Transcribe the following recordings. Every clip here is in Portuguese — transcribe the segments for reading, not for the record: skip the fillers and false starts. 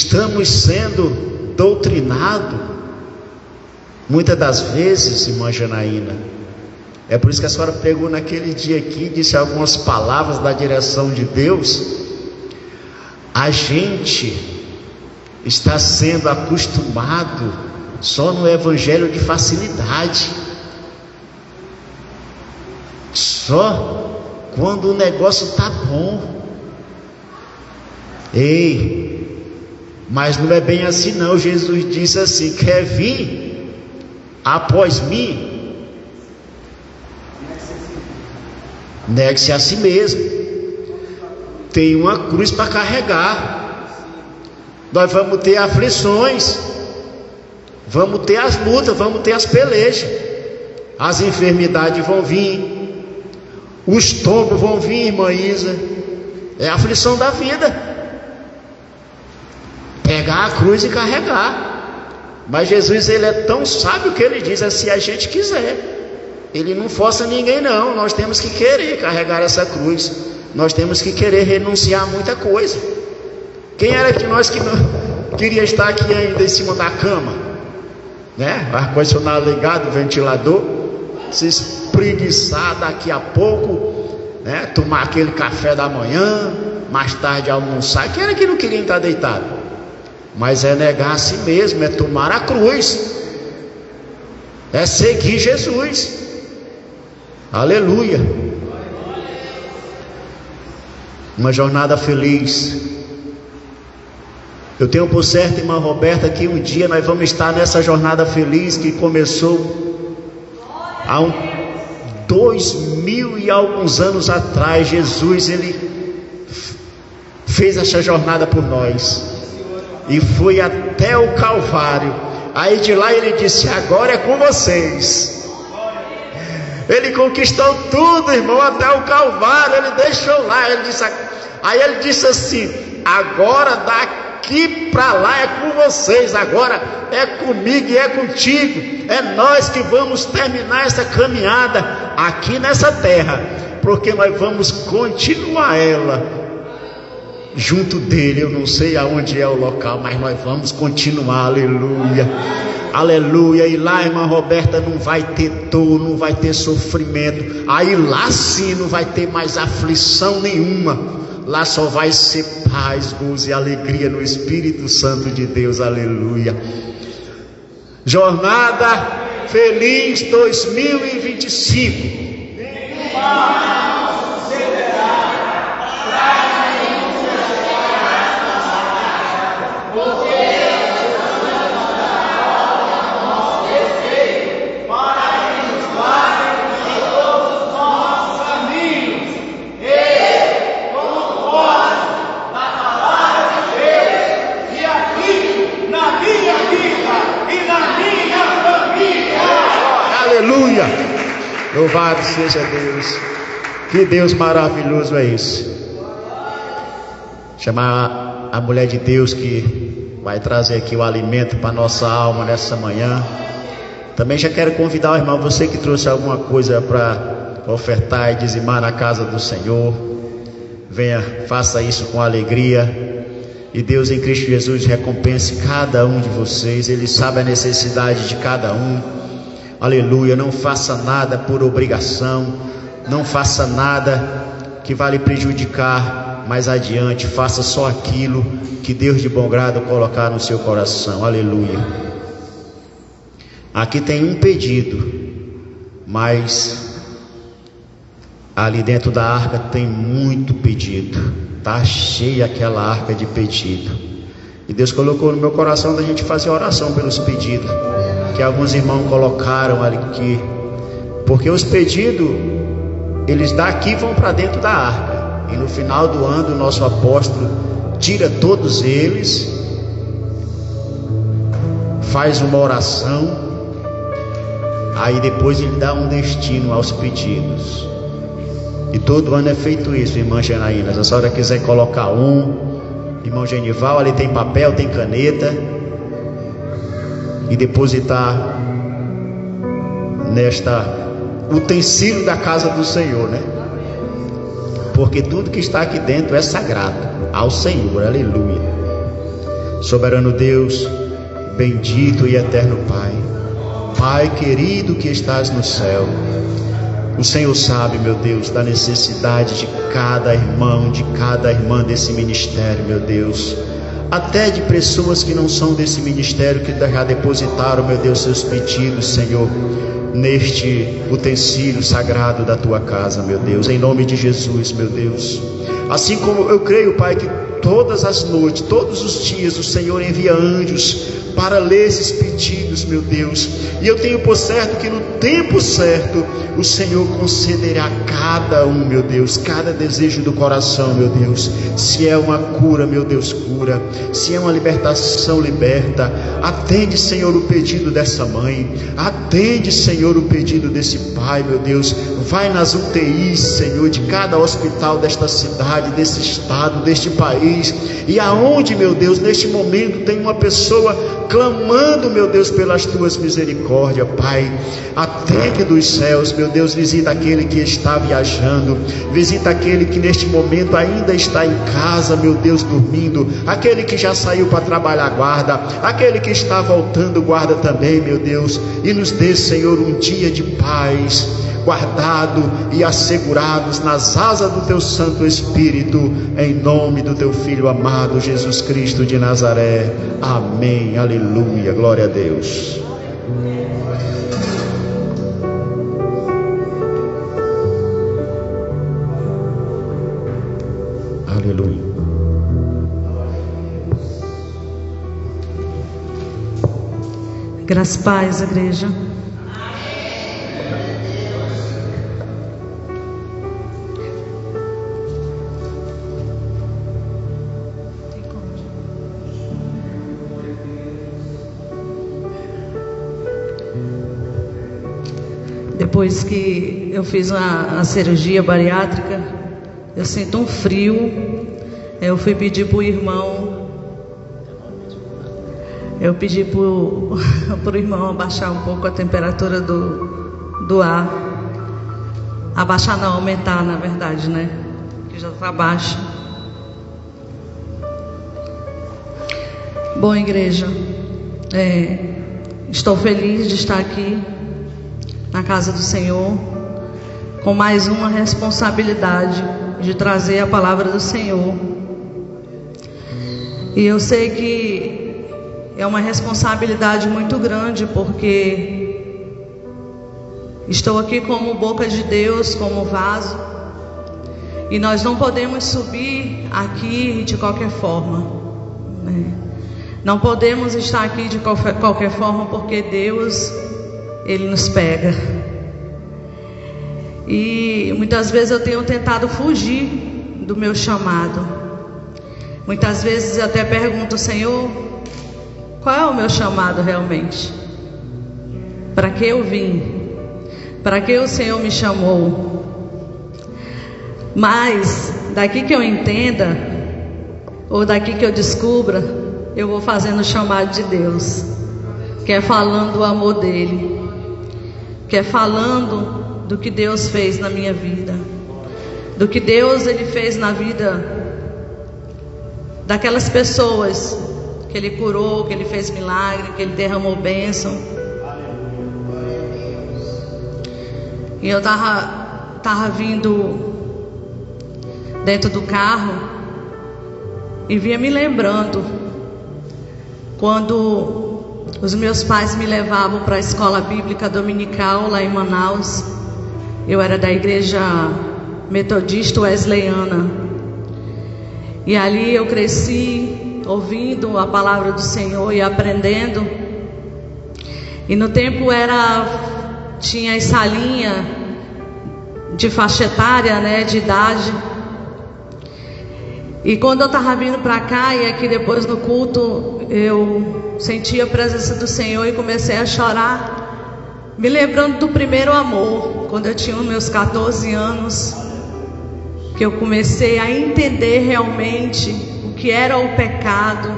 estamos sendo doutrinados, muitas das vezes, irmã Janaína. É por isso que a senhora pregou naquele dia aqui, disse algumas palavras da direção de Deus. A gente está sendo acostumado só no evangelho de facilidade, só quando o negócio está bom. Ei, mas não é bem assim não. Jesus disse assim: quer vir após mim? Negue-se a si mesmo. Tem uma cruz para carregar. Nós vamos ter aflições, vamos ter as lutas, vamos ter as pelejas. As enfermidades vão vir, os tombos vão vir, irmã Isa. É a aflição da vida. Pegar a cruz e carregar. Mas Jesus, ele é tão sábio que ele diz: é se a gente quiser. Ele não força ninguém não. Nós temos que querer carregar essa cruz. Nós temos que querer renunciar a muita coisa. Quem era que nós que não queria estar aqui ainda em cima da cama, né? Ar-condicionado ligado, ventilador, se espreguiçar daqui a pouco, né? Tomar aquele café da manhã, mais tarde almoçar. Quem era que não queria estar deitado? Mas é negar a si mesmo, é tomar a cruz, é seguir Jesus. Aleluia. Uma jornada feliz. Eu tenho por certo, irmã Roberta, que um dia nós vamos estar nessa jornada feliz que começou há 2000 e alguns anos atrás. Jesus, ele fez essa jornada por nós e foi até o Calvário. Aí de lá ele disse: agora é com vocês. Ele conquistou tudo, irmão, até o Calvário. Ele deixou lá, aí ele disse assim: agora daqui para lá é com vocês, agora é comigo e é contigo. É nós que vamos terminar essa caminhada aqui nessa terra, porque nós vamos continuar ela junto dele. Eu não sei aonde é o local, mas nós vamos continuar. Aleluia, aleluia. E lá, irmã Roberta, não vai ter dor, não vai ter sofrimento. Aí lá sim não vai ter mais aflição nenhuma. Lá só vai ser paz, gozo e alegria no Espírito Santo de Deus. Aleluia. Jornada feliz 2025. Aleluia, louvado seja Deus. Que Deus maravilhoso é esse. Chamar a mulher de Deus que vai trazer aqui o alimento para nossa alma nessa manhã. Também já quero convidar o irmão, você que trouxe alguma coisa para ofertar e dizimar na casa do Senhor, venha, faça isso com alegria. E Deus em Cristo Jesus recompense cada um de vocês. Ele sabe a necessidade de cada um. Aleluia. Não faça nada por obrigação, não faça nada que vá lhe prejudicar mais adiante. Faça só aquilo que Deus de bom grado colocar no seu coração. Aleluia. Aqui tem um pedido, mas ali dentro da arca tem muito pedido. Está cheia aquela arca de pedido. E Deus colocou no meu coração da gente fazer oração pelos pedidos que alguns irmãos colocaram ali aqui, porque os pedidos eles daqui vão para dentro da arca, e no final do ano o nosso apóstolo tira todos eles, faz uma oração, aí depois ele dá um destino aos pedidos. E todo ano é feito isso, irmã Janaína. Se a senhora quiser colocar irmão Genival, ali tem papel, tem caneta, e depositar nesta utensílio da casa do Senhor, né? Porque tudo que está aqui dentro é sagrado ao Senhor. Aleluia. Soberano Deus, bendito e eterno Pai, Pai querido que estás no céu, o Senhor sabe, meu Deus, da necessidade de cada irmão, de cada irmã desse ministério, meu Deus, até de pessoas que não são desse ministério, que já depositaram, meu Deus, seus pedidos, Senhor, neste utensílio sagrado da tua casa, meu Deus, em nome de Jesus, meu Deus. Assim como eu creio, Pai, que todas as noites, todos os dias, o Senhor envia anjos para ler esses pedidos, meu Deus, e eu tenho por certo que no tempo certo o Senhor concederá a cada um, meu Deus, cada desejo do coração, meu Deus. Se é uma cura, meu Deus, cura. Se é uma libertação, liberta. Atende, Senhor, o pedido dessa mãe. Atende, Senhor, o pedido desse pai, meu Deus. Vai nas UTIs, Senhor, de cada hospital desta cidade, desse estado, deste país, e aonde, meu Deus, neste momento tem uma pessoa clamando, meu Deus, pelas tuas misericórdias, Pai, atende dos céus, meu Deus, visita aquele que está viajando, visita aquele que neste momento ainda está em casa, meu Deus, dormindo, aquele que já saiu para trabalhar, guarda, aquele que está voltando, guarda também, meu Deus, e nos dê, Senhor, um dia de paz, guardado e assegurados nas asas do teu Santo Espírito, em nome do teu Filho amado Jesus Cristo de Nazaré. Amém, aleluia, glória a Deus. Aleluia. Graças e paz, igreja. Depois que eu fiz a cirurgia bariátrica, eu sinto um frio. Eu fui pedir para o irmão, para o irmão abaixar um pouco a temperatura do ar. Abaixar não, aumentar, na verdade, né? Que já está baixa. Bom, igreja, estou feliz de estar aqui na casa do Senhor, com mais uma responsabilidade de trazer a palavra do Senhor. E eu sei que é uma responsabilidade muito grande, porque estou aqui como boca de Deus, como vaso, e nós não podemos subir aqui de qualquer forma, né? Não podemos estar aqui de qualquer forma, porque Deus, Ele nos pega. E muitas vezes eu tenho tentado fugir do meu chamado. Muitas vezes eu até pergunto: Senhor, qual é o meu chamado realmente? Para que eu vim? Para que o Senhor me chamou? Mas daqui que eu entenda, ou daqui que eu descubra, eu vou fazendo o chamado de Deus, que é falando do amor dEle, que é falando do que Deus fez na minha vida, do que Deus Ele fez na vida daquelas pessoas que Ele curou, que Ele fez milagre, que Ele derramou bênção. E eu tava vindo dentro do carro e vinha me lembrando quando os meus pais me levavam para a escola bíblica dominical lá em Manaus. Eu era da igreja metodista wesleyana, e ali eu cresci ouvindo a palavra do Senhor e aprendendo. E no tempo tinha essa salinha de faixa etária, né, de idade. E quando eu estava vindo para cá, e aqui depois no culto, eu senti a presença do Senhor e comecei a chorar, me lembrando do primeiro amor, quando eu tinha os meus 14 anos, que eu comecei a entender realmente o que era o pecado,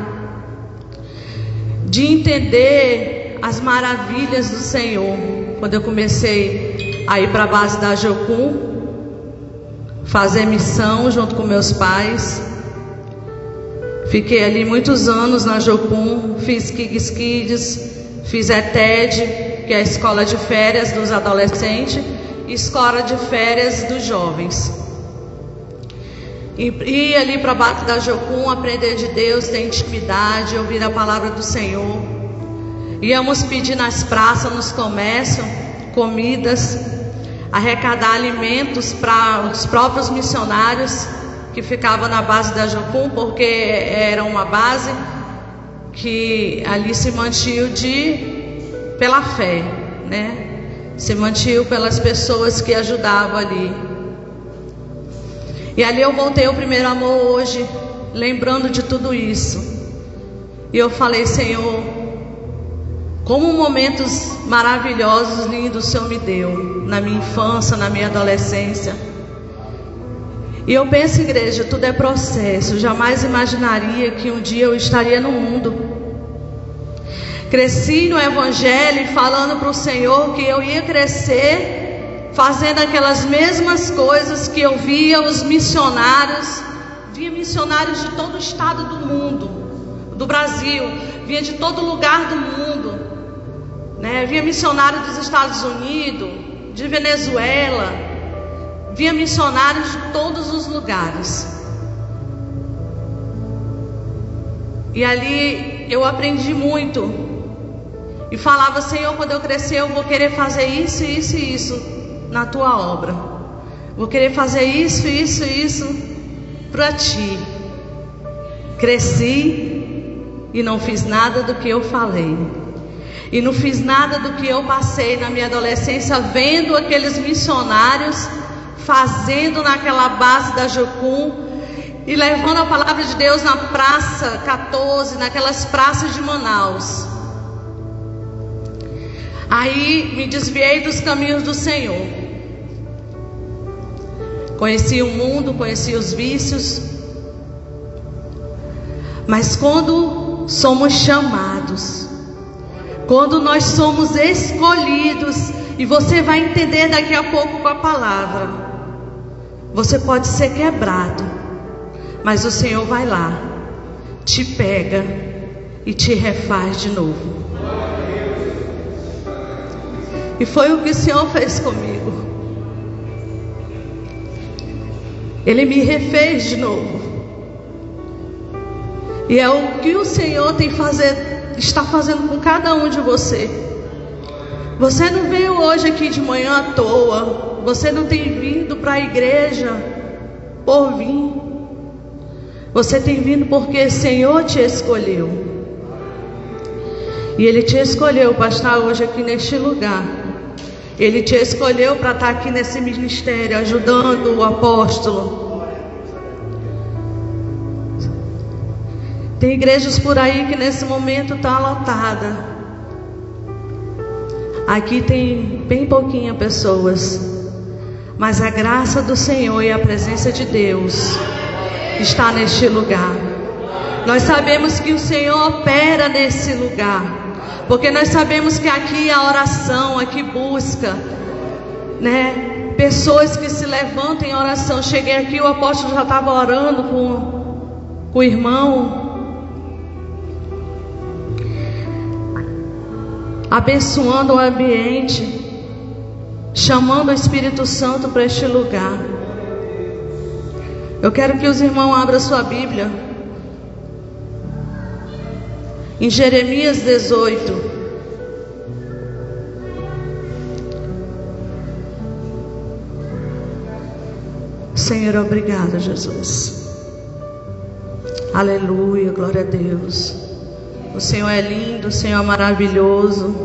de entender as maravilhas do Senhor. Quando eu comecei a ir para a base da Jocum, fazer missão junto com meus pais, Fiquei ali muitos anos na Jocum, fiz Kids Kids, fiz ETED, que é a escola de férias dos adolescentes, e escola de férias dos jovens. E ali para baixo da Jocum, aprender de Deus, ter intimidade, ouvir a palavra do Senhor. Íamos pedir nas praças, nos comércios, comidas, arrecadar alimentos para os próprios missionários que ficavam na base da Jocum, porque era uma base que ali se mantinha pela fé, né? Se mantinha pelas pessoas que ajudavam ali. E ali eu voltei ao primeiro amor hoje, lembrando de tudo isso. E eu falei: Senhor, como momentos maravilhosos, lindos o Senhor me deu na minha infância, na minha adolescência. E eu penso, igreja, tudo é processo. Jamais imaginaria que um dia eu estaria no mundo. Cresci no Evangelho e falando para o Senhor que eu ia crescer fazendo aquelas mesmas coisas que eu via os missionários. Via missionários de todo o estado do mundo, do Brasil, via de todo lugar do mundo, né? Via missionários dos Estados Unidos, de Venezuela, via missionários de todos os lugares. E ali eu aprendi muito. E falava: Senhor, quando eu crescer eu vou querer fazer isso, isso e isso na tua obra. Vou querer fazer isso, isso e isso para ti. Cresci e não fiz nada do que eu falei. E não fiz nada do que eu passei na minha adolescência, vendo aqueles missionários fazendo naquela base da Jocum e levando a palavra de Deus na praça 14, naquelas praças de Manaus. Aí me desviei dos caminhos do Senhor. Conheci o mundo, conheci os vícios. Mas quando somos chamados, quando nós somos escolhidos, e você vai entender daqui a pouco com a palavra, você pode ser quebrado, mas o Senhor vai lá, te pega e te refaz de novo. E foi o que o Senhor fez comigo. Ele me refez de novo. E é o que o Senhor está fazendo com cada um de você. Você não veio hoje aqui de manhã à toa. Você não tem vindo para a igreja por vir. Você tem vindo porque o Senhor te escolheu. E Ele te escolheu para estar hoje aqui neste lugar. Ele te escolheu para estar aqui nesse ministério, ajudando o apóstolo. Tem igrejas por aí que nesse momento está lotada. Aqui tem bem pouquinhas pessoas, mas a graça do Senhor e a presença de Deus está neste lugar. Nós sabemos que o Senhor opera nesse lugar, porque nós sabemos que aqui a oração, aqui busca, né? Pessoas que se levantam em oração. Cheguei aqui, o apóstolo já estava orando com o irmão, abençoando o ambiente, chamando o Espírito Santo para este lugar. Eu quero que os irmãos abram sua Bíblia em Jeremias 18. Senhor, obrigado, Jesus. Aleluia, glória a Deus. O Senhor é lindo, o Senhor é maravilhoso.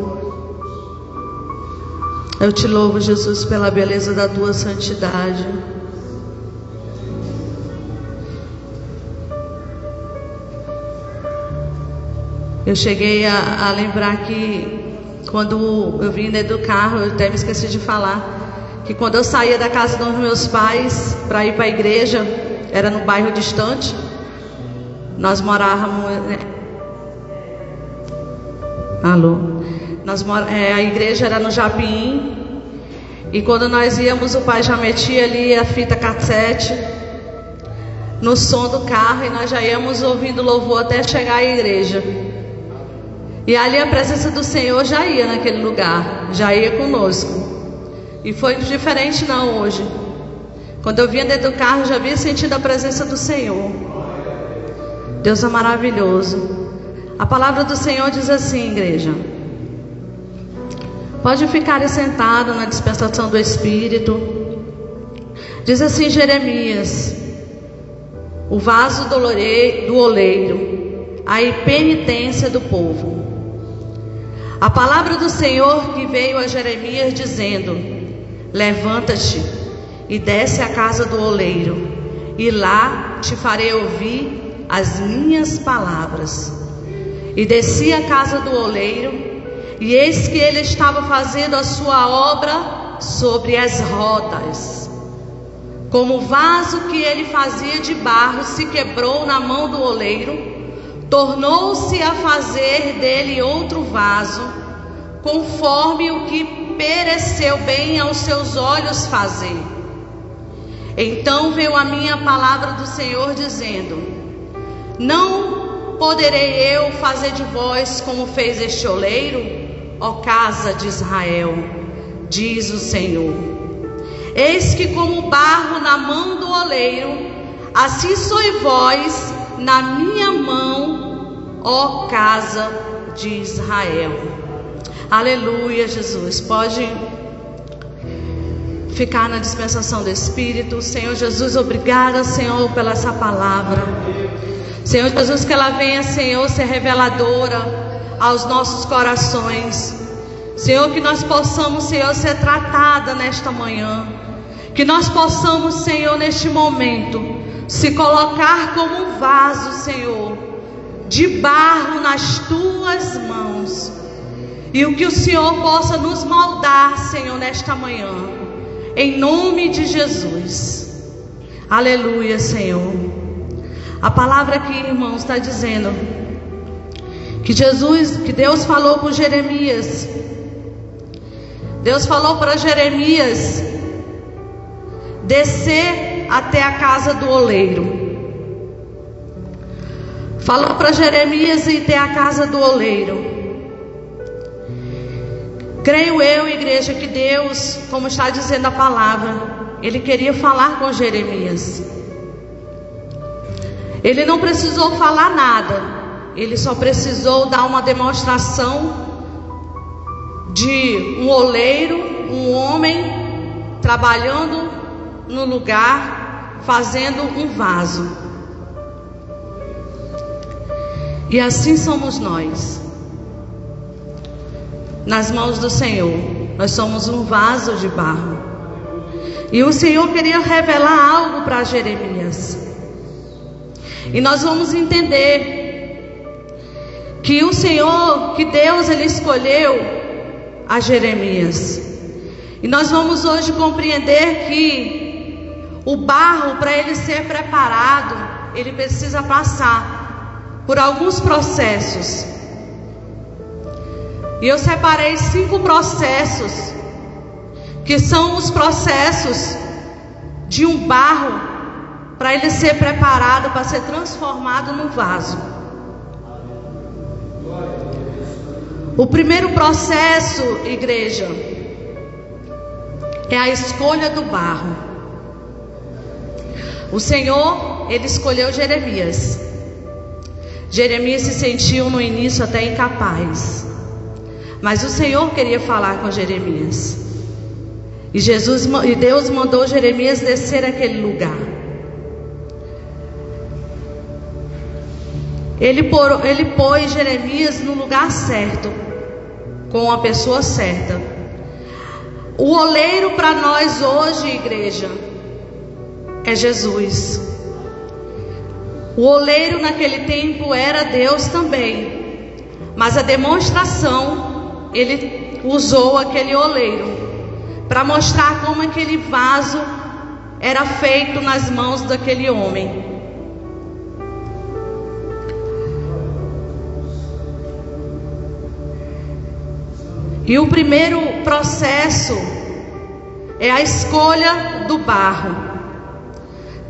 Eu te louvo, Jesus, pela beleza da tua santidade. Eu cheguei a lembrar que quando eu vim dentro do carro, eu até me esqueci de falar, que quando eu saía da casa dos meus pais para ir para a igreja, era no bairro distante. Nós morávamos, a igreja era no Japim. E quando nós íamos, o pai já metia ali a fita cassete no som do carro, e nós já íamos ouvindo louvor até chegar à igreja. E ali a presença do Senhor já ia naquele lugar, já ia conosco. E foi diferente não hoje. Quando eu vinha dentro do carro, já havia sentido a presença do Senhor. Deus é maravilhoso. A palavra do Senhor diz assim, igreja. Pode ficar sentado na dispensação do Espírito. Diz assim Jeremias: o vaso do oleiro, a impenitência do povo. A palavra do Senhor que veio a Jeremias dizendo: levanta-te e desce à casa do oleiro, e lá te farei ouvir as minhas palavras. E desci à casa do oleiro, e eis que ele estava fazendo a sua obra sobre as rodas. Como o vaso que ele fazia de barro se quebrou na mão do oleiro, tornou-se a fazer dele outro vaso, conforme o que pereceu bem aos seus olhos fazer. Então veio a minha palavra do Senhor dizendo: não poderei eu fazer de vós como fez este oleiro, ó casa de Israel, diz o Senhor. Eis que como barro na mão do oleiro, assim sois vós na minha mão, ó casa de Israel. Aleluia, Jesus. Pode ficar na dispensação do Espírito. Senhor Jesus, obrigada, Senhor, pela essa palavra. Senhor Jesus, que ela venha, Senhor, ser reveladora aos nossos corações. Senhor, que nós possamos, Senhor, ser tratada nesta manhã. Que nós possamos, Senhor, neste momento, se colocar como um vaso, Senhor, de barro nas tuas mãos. E o que o Senhor possa nos moldar, Senhor, nesta manhã. Em nome de Jesus. Aleluia, Senhor. A palavra aqui, irmãos, está dizendo que Deus falou com Jeremias. Deus falou para Jeremias descer até a casa do oleiro. Falou para Jeremias ir até a casa do oleiro. Creio eu, igreja, que Deus, como está dizendo a palavra, Ele queria falar com Jeremias. Ele não precisou falar nada, Ele só precisou dar uma demonstração de um oleiro, um homem trabalhando no lugar, fazendo um vaso. E assim somos nós, nas mãos do Senhor. Nós somos um vaso de barro. E o Senhor queria revelar algo para Jeremias. E nós vamos entender que o Senhor, que Deus, Ele escolheu a Jeremias. E nós vamos hoje compreender que o barro, para ele ser preparado, ele precisa passar por alguns processos. E eu separei 5 processos, que são os processos de um barro, para ele ser preparado, para ser transformado num vaso. O primeiro processo, igreja, é a escolha do barro. O Senhor, Ele escolheu Jeremias. Jeremias se sentiu no início até incapaz, mas o Senhor queria falar com Jeremias. E Deus mandou Jeremias descer aquele lugar. Ele pôs Jeremias no lugar certo, com a pessoa certa. O oleiro para nós hoje, igreja, é Jesus. O oleiro naquele tempo era Deus também, mas a demonstração, ele usou aquele oleiro para mostrar como aquele vaso era feito nas mãos daquele homem. E o primeiro processo é a escolha do barro.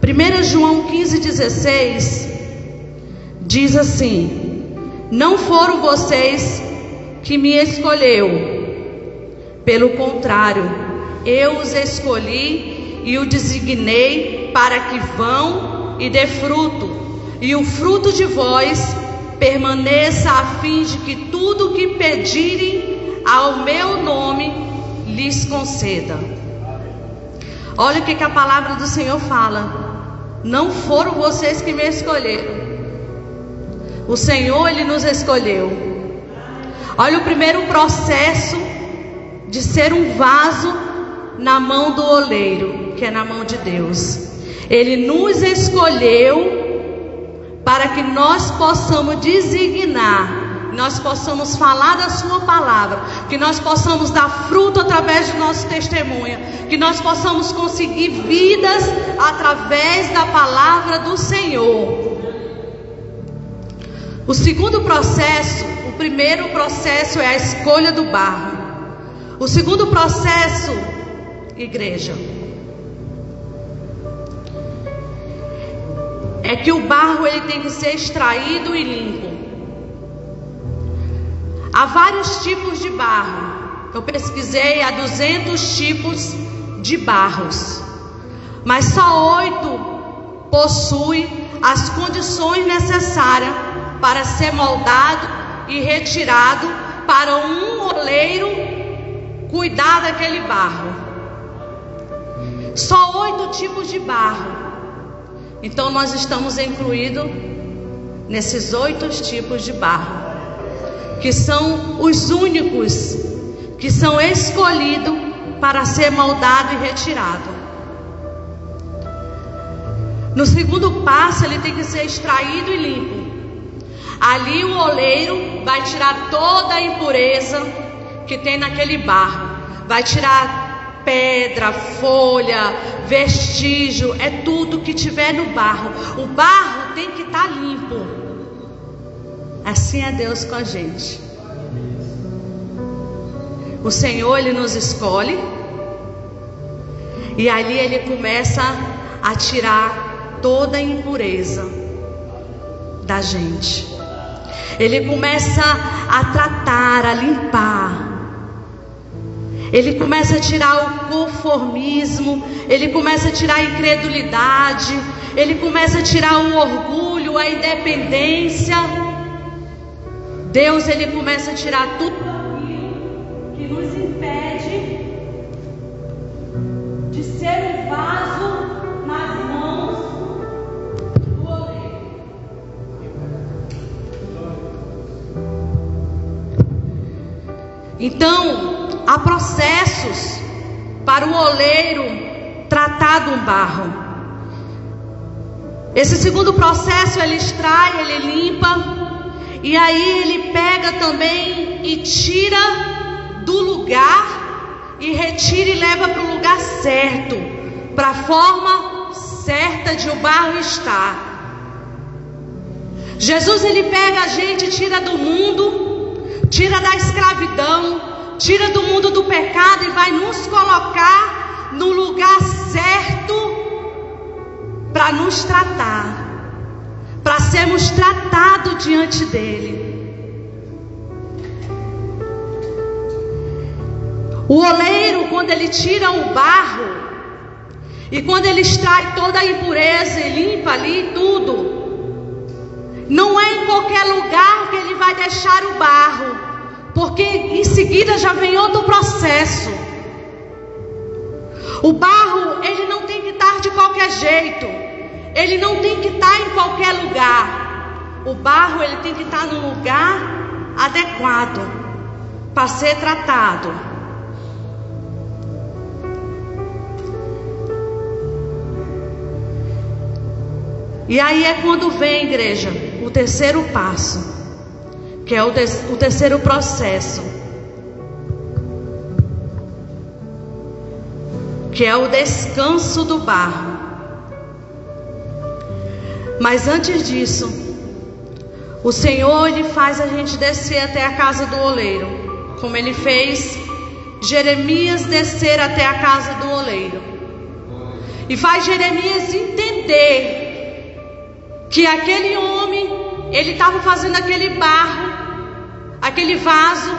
1 João 15,16 diz assim: não foram vocês que me escolheu, pelo contrário, eu os escolhi e o designei para que vão e dê fruto, e o fruto de vós permaneça, a fim de que tudo o que pedirem ao meu nome lhes conceda. Olha o que a palavra do Senhor fala: não foram vocês que me escolheram, o Senhor, Ele nos escolheu. Olha o primeiro processo de ser um vaso na mão do oleiro, que é na mão de Deus. Ele nos escolheu para que nós possamos designar, nós possamos falar da sua palavra, que nós possamos dar fruto através do nosso testemunho, que nós possamos conseguir vidas através da palavra do Senhor. O segundo processo, o primeiro processo é a escolha do barro. O segundo processo, igreja, é que o barro ele tem que ser extraído e limpo. Há vários tipos de barro. Eu pesquisei, há 200 tipos de barros, mas só 8 possuem as condições necessárias para ser moldado e retirado, para um oleiro cuidar daquele barro. Só 8 tipos de barro. Então nós estamos incluídos nesses 8 tipos de barro, que são os únicos que são escolhidos para ser moldado e retirado. No segundo passo, ele tem que ser extraído e limpo. Ali o oleiro vai tirar toda a impureza que tem naquele barro, vai tirar pedra, folha, vestígio, é tudo que tiver no barro. O barro tem que estar limpo. Assim é Deus com a gente. O Senhor, Ele nos escolhe, e ali Ele começa a tirar toda a impureza da gente. Ele começa a tratar, a limpar. Ele começa a tirar o conformismo, ele começa a tirar a incredulidade, ele começa a tirar o orgulho, a independência. Deus, ele começa a tirar tudo aquilo que nos impede de ser um vaso nas mãos do oleiro. Então, há processos para o oleiro tratar de um barro. Esse segundo processo, ele extrai, ele limpa, e aí ele pega também e tira do lugar, e retira e leva para o lugar certo, para a forma certa de o barro estar. Jesus, ele pega a gente, tira do mundo, tira da escravidão, tira do mundo do pecado e vai nos colocar no lugar certo para nos tratar, para sermos tratados diante dele. O oleiro, quando ele tira o barro e quando ele extrai toda a impureza e limpa ali tudo, não é em qualquer lugar que ele vai deixar o barro, porque em seguida já vem outro processo. O barro, ele não tem que estar de qualquer jeito, ele não tem que estar em qualquer lugar. O barro, ele tem que estar no lugar adequado para ser tratado. E aí é quando vem, igreja, o terceiro passo, que é o terceiro processo, que é o descanso do barro. Mas antes disso, o Senhor, ele faz a gente descer até a casa do oleiro, como ele fez Jeremias descer até a casa do oleiro. e faz Jeremias entender que aquele homem, ele estava fazendo aquele barro, aquele vaso,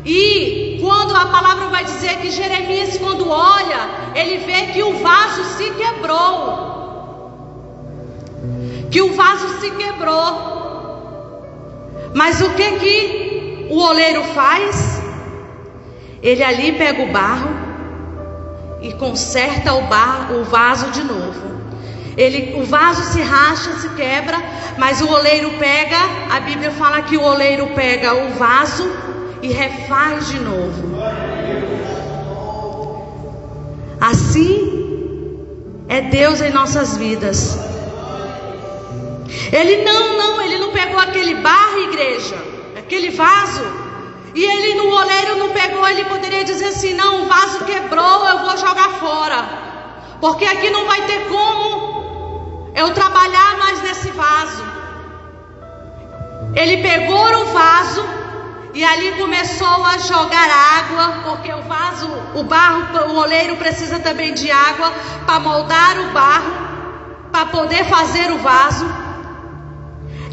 e quando a palavra vai dizer que Jeremias, quando olha, ele vê que o vaso se quebrou. Que o vaso se quebrou. Mas o que o oleiro faz? Ele ali pega o barro e conserta o vaso de novo. O vaso se racha, se quebra, mas o oleiro pega, a Bíblia fala que o oleiro pega o vaso e refaz de novo. Assim é Deus em nossas vidas. Ele não pegou aquele barro, igreja, aquele vaso, e ele no oleiro não pegou. Ele poderia dizer assim: não, o vaso quebrou, eu vou jogar fora, porque aqui não vai ter como eu trabalhar mais nesse vaso. Ele pegou o vaso e ali começou a jogar água, porque o oleiro precisa também de água para moldar o barro, para poder fazer o vaso.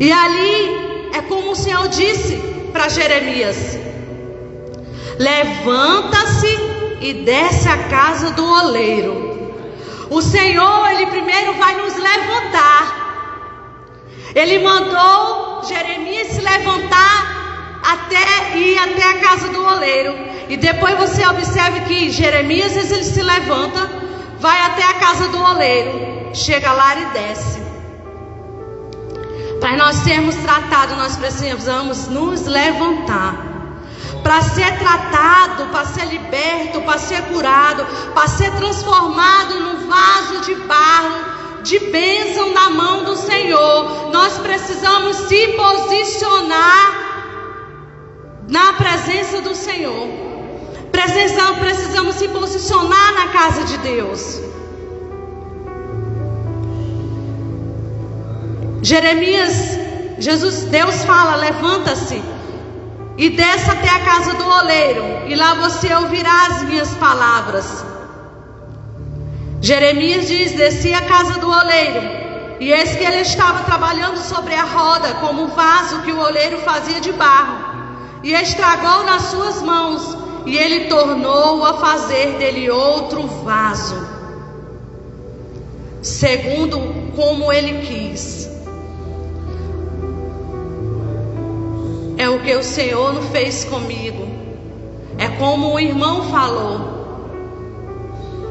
E ali é como o Senhor disse para Jeremias: levanta-se e desce à casa do oleiro. O Senhor, Ele primeiro vai nos levantar. Ele mandou Jeremias se levantar até ir até a casa do oleiro. E depois você observe que Jeremias, ele se levanta, vai até a casa do oleiro, chega lá e desce. Para nós sermos tratados, nós precisamos nos levantar. Para ser tratado, para ser liberto, para ser curado, para ser transformado num vaso de barro, de bênção na mão do Senhor, nós precisamos se posicionar na presença do Senhor. Precisamos se posicionar na casa de Deus. Deus fala: levanta-se e desce até a casa do oleiro, e lá você ouvirá as minhas palavras. Jeremias diz: desci à casa do oleiro, e eis que ele estava trabalhando sobre a roda, como um vaso que o oleiro fazia de barro, e estragou nas suas mãos, e ele tornou a fazer dele outro vaso, segundo como ele quis. É o que o Senhor não fez comigo. É como o irmão falou.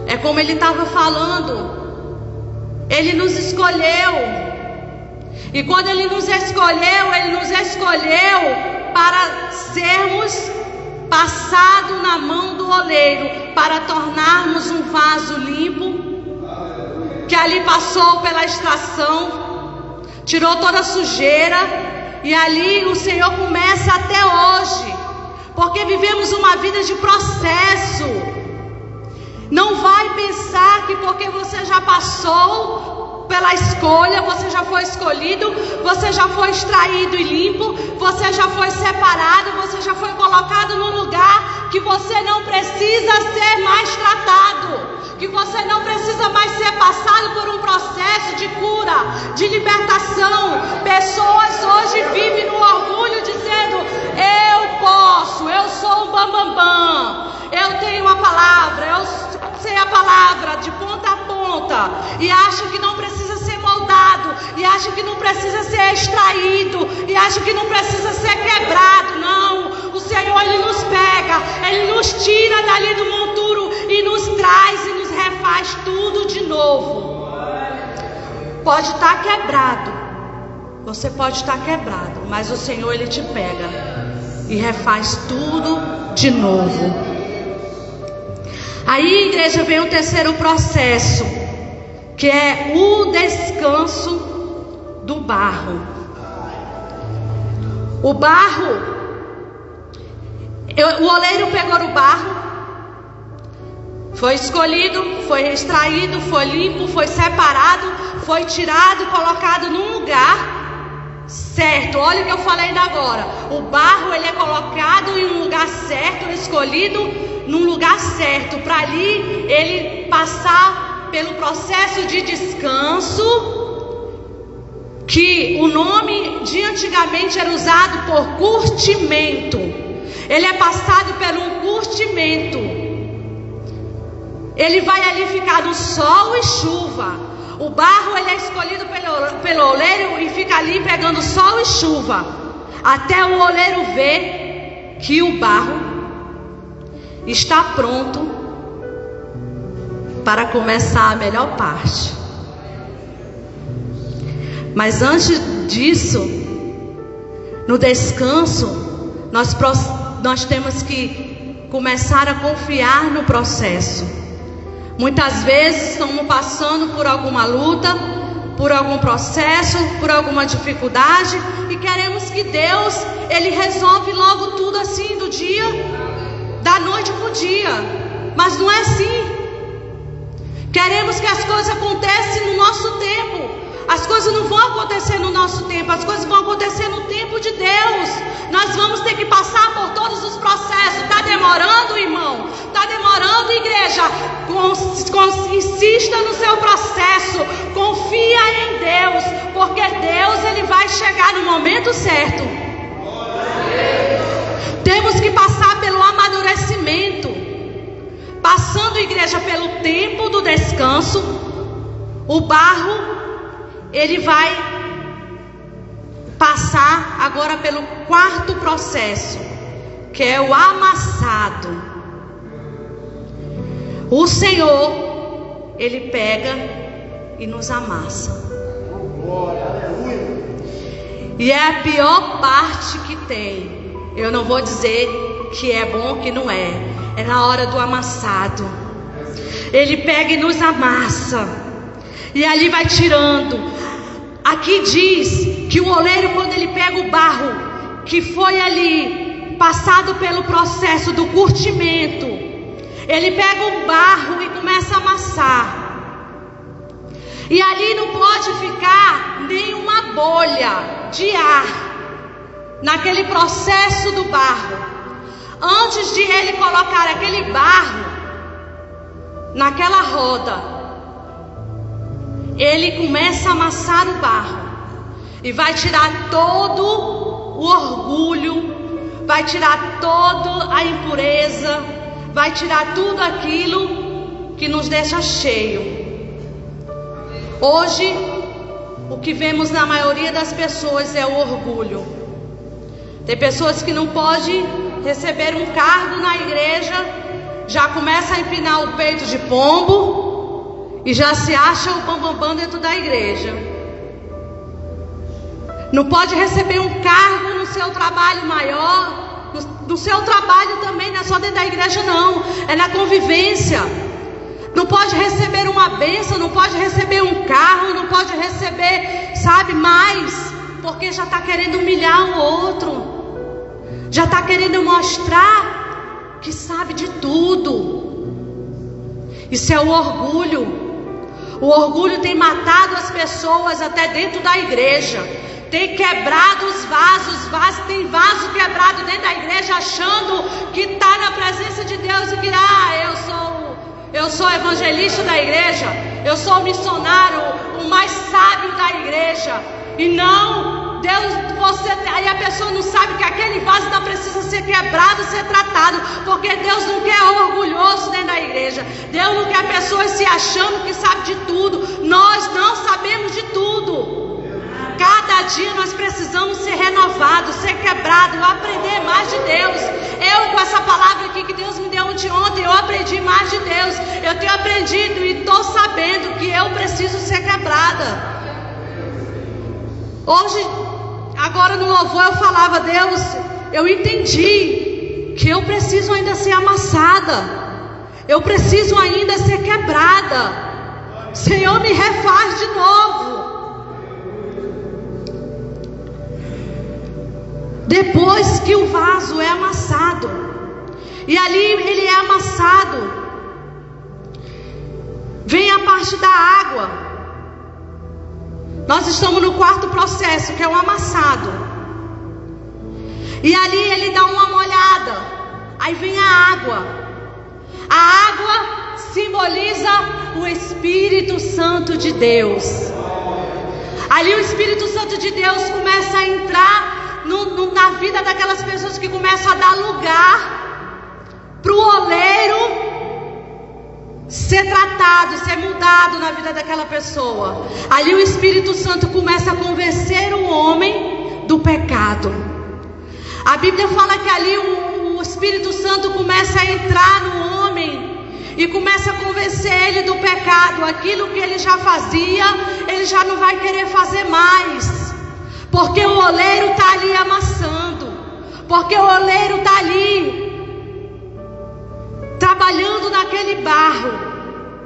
É como ele estava falando. Ele nos escolheu. E quando Ele nos escolheu para sermos passados na mão do oleiro, para tornarmos um vaso limpo, que ali passou pela extração, tirou toda a sujeira. E ali o Senhor começa até hoje, porque vivemos uma vida de processo. Não vai pensar que porque você já passou pela escolha, você já foi escolhido, você já foi extraído e limpo, você já foi separado, você já foi colocado num lugar que você não precisa ser mais tratado, que você não precisa mais ser passado por um processo de cura, de libertação. Pessoas hoje vivem no orgulho dizendo: eu posso, eu sou um bambambam, eu tenho a palavra, eu sei a palavra de ponta a ponta, e acham que não precisa ser moldado, e acham que não precisa ser extraído, e acham que não precisa ser quebrado. Não, o Senhor, Ele nos pega, Ele nos tira dali do monturo e nos traz e nos refaz tudo de novo. Pode estar quebrado, você pode estar quebrado, mas o Senhor, Ele te pega e refaz tudo de novo. Aí, igreja, vem o terceiro processo, que é o descanso do barro. O barro, o oleiro pegou o barro, foi escolhido, foi extraído, foi limpo, foi separado, foi tirado, colocado num lugar certo. Olha o que eu falei ainda agora. O barro, ele é colocado em um lugar certo, escolhido num lugar certo, para ali ele passar pelo processo de descanso, que o nome de antigamente era usado por curtimento. Ele é passado por um curtimento. Ele vai ali ficar no sol e chuva. O barro ele é escolhido pelo oleiro e fica ali pegando sol e chuva, até o oleiro ver que o barro está pronto para começar a melhor parte. Mas antes disso, no descanso, nós temos que começar a confiar no processo. Muitas vezes estamos passando por alguma luta, por algum processo, por alguma dificuldade, e queremos que Deus, Ele resolve logo tudo assim, do dia, da noite para o dia. Mas não é assim. Queremos que as coisas aconteçam no nosso tempo. As coisas não vão acontecer no nosso tempo, as coisas vão acontecer no tempo de Deus. Nós vamos ter que passar por todos os processos. Está demorando, irmão? Está demorando, igreja? Insista no seu processo, confia em Deus, porque Deus ele vai chegar no momento certo. Temos que passar pelo amadurecimento, passando, igreja, pelo tempo do descanso. O barro ele vai passar agora pelo quarto processo, que é o amassado. O Senhor, Ele pega e nos amassa. E é a pior parte que tem. Eu não vou dizer que é bom, que não é. É na hora do amassado. Ele pega e nos amassa. E ali vai tirando. Aqui diz que o oleiro, quando ele pega o barro que foi ali passado pelo processo do curtimento, ele pega o barro e começa a amassar. E ali não pode ficar nenhuma bolha de ar naquele processo do barro. Antes de ele colocar aquele barro naquela roda, ele começa a amassar o barro e vai tirar todo o orgulho, vai tirar toda a impureza, vai tirar tudo aquilo que nos deixa cheio. Hoje, o que vemos na maioria das pessoas é o orgulho. Tem pessoas que não podem receber um cargo na igreja, já começa a empinar o peito de pombo e já se acha o bambambam dentro da igreja. Não pode receber um cargo no seu trabalho maior, no seu trabalho também, não é só dentro da igreja não, é na convivência. Não pode receber uma bênção, não pode receber um carro, não pode receber, sabe, mais, porque já está querendo humilhar o outro, já está querendo mostrar que sabe de tudo. Isso é o orgulho. O orgulho tem matado as pessoas até dentro da igreja. Tem quebrado os vasos. Tem vaso quebrado dentro da igreja, achando que está na presença de Deus e que eu sou evangelista da igreja, eu sou o missionário, o mais sábio da igreja. E não, Deus, aí a pessoa não sabe que aquele vaso ainda precisa ser quebrado, ser tratado, porque Deus não quer orgulhoso dentro da igreja. Deus não quer pessoas se achando que sabe de tudo. Nós não sabemos de tudo. Cada dia nós precisamos ser renovados, ser quebrados, aprender mais de Deus. Eu, com essa palavra aqui que Deus me deu ontem, eu aprendi mais de Deus. Eu tenho aprendido e estou sabendo que eu preciso ser quebrada. Hoje, agora no louvor eu falava, Deus, eu entendi que eu preciso ainda ser amassada, eu preciso ainda ser quebrada. Senhor, me refaz de novo. Depois que o vaso é amassado, e ali ele é amassado, vem a parte da água. Nós estamos no quarto processo, que é o amassado. E ali ele dá uma molhada. Aí vem a água. A água simboliza o Espírito Santo de Deus. Ali o Espírito Santo de Deus começa a entrar na vida daquelas pessoas, que começam a dar lugar para o oleiro ser tratado, ser mudado na vida daquela pessoa. Ali o Espírito Santo começa a convencer o homem do pecado. A Bíblia fala que ali o Espírito Santo começa a entrar no homem e começa a convencer ele do pecado. Aquilo que ele já fazia, ele já não vai querer fazer mais, porque o oleiro está ali amassando, porque o oleiro está ali trabalhando naquele barro.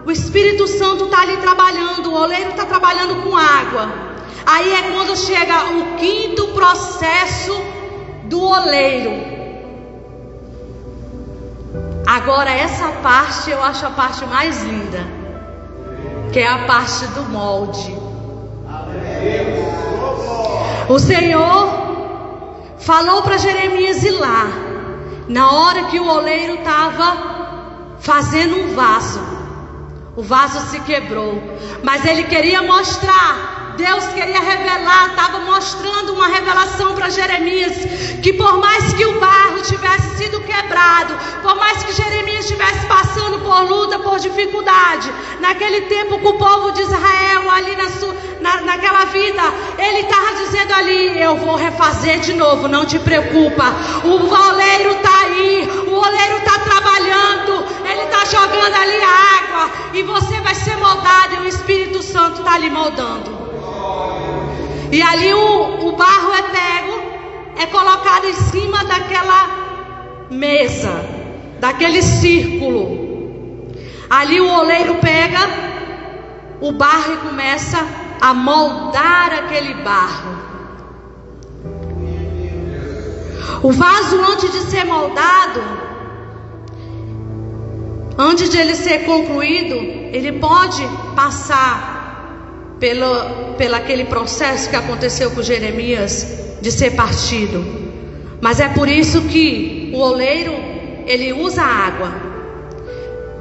O Espírito Santo está ali trabalhando, o oleiro está trabalhando com água. Aí é quando chega o quinto processo do oleiro. Agora essa parte eu acho a parte mais linda, que é a parte do molde. O Senhor falou para Jeremias ir lá, na hora que o oleiro estava fazendo um vaso. O vaso se quebrou, mas ele queria mostrar, Deus queria revelar, estava mostrando uma revelação para Jeremias, que por mais que o barro tivesse sido quebrado, por mais que Jeremias estivesse passando por luta, por dificuldade, naquele tempo com o povo de Israel, ali naquela vida, ele estava dizendo ali: eu vou refazer de novo, não te preocupa, o oleiro está aí, o oleiro está trabalhando, ele está jogando ali a água, e você vai ser moldado, e o Espírito Santo está ali moldando. E ali o barro é pego, é colocado em cima daquela mesa, daquele círculo. Ali o oleiro pega o barro e começa a moldar aquele barro. O vaso, antes de ser moldado, antes de ele ser concluído, ele pode passar pelo aquele processo que aconteceu com Jeremias, de ser partido. Mas é por isso que o oleiro, ele usa água,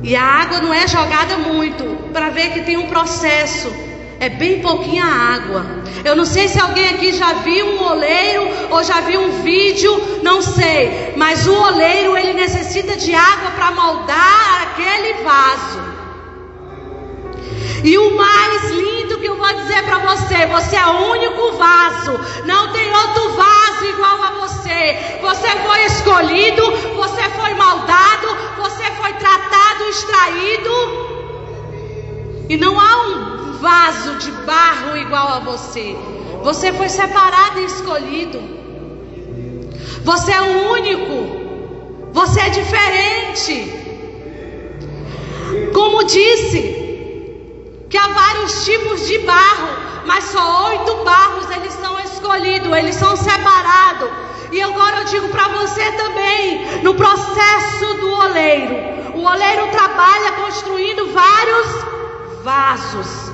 e a água não é jogada muito, para ver que tem um processo, é bem pouquinha água. Eu não sei se alguém aqui já viu um oleiro, ou já viu um vídeo, não sei, mas o oleiro, ele necessita de água para moldar aquele vaso. E o mais lindo que eu vou dizer para você: você é o único vaso, não tem outro vaso igual a você. Você foi escolhido, você foi moldado, você foi tratado, extraído, e não há um vaso de barro igual a você. Você foi separado e escolhido. Você é o único, você é diferente. Como disse, que há vários tipos de barro, mas só 8 barros eles são escolhidos, eles são separados. E agora eu digo para você também, no processo do oleiro, o oleiro trabalha construindo vários vasos,